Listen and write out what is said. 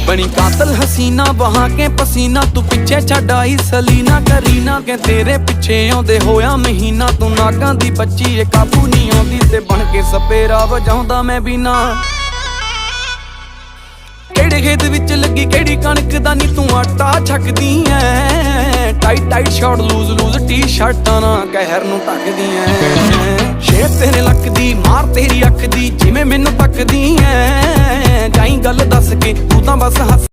बनी कातल हसीना बहा के पसीना, तू पिछे छड्ड आई सलीना करीना के तेरे पिछे आउंदे होया महीना। तू नागां दी बच्ची ए काबू नहीं आउंदी ते बन के सपेरा वजाउंदा मैं भी ना। केड़े खेत विच लगी केड़ी कणक दा नी तू आटा छकदी ऐ। Tight tight short loose loose T शर्टां ना कहर नूं ढकदी ऐ। शेर तेरे लक दी मार तेरी अख दी जिवें मैनूं तकदी ऐ। जाई गल दस के तू तां बस हस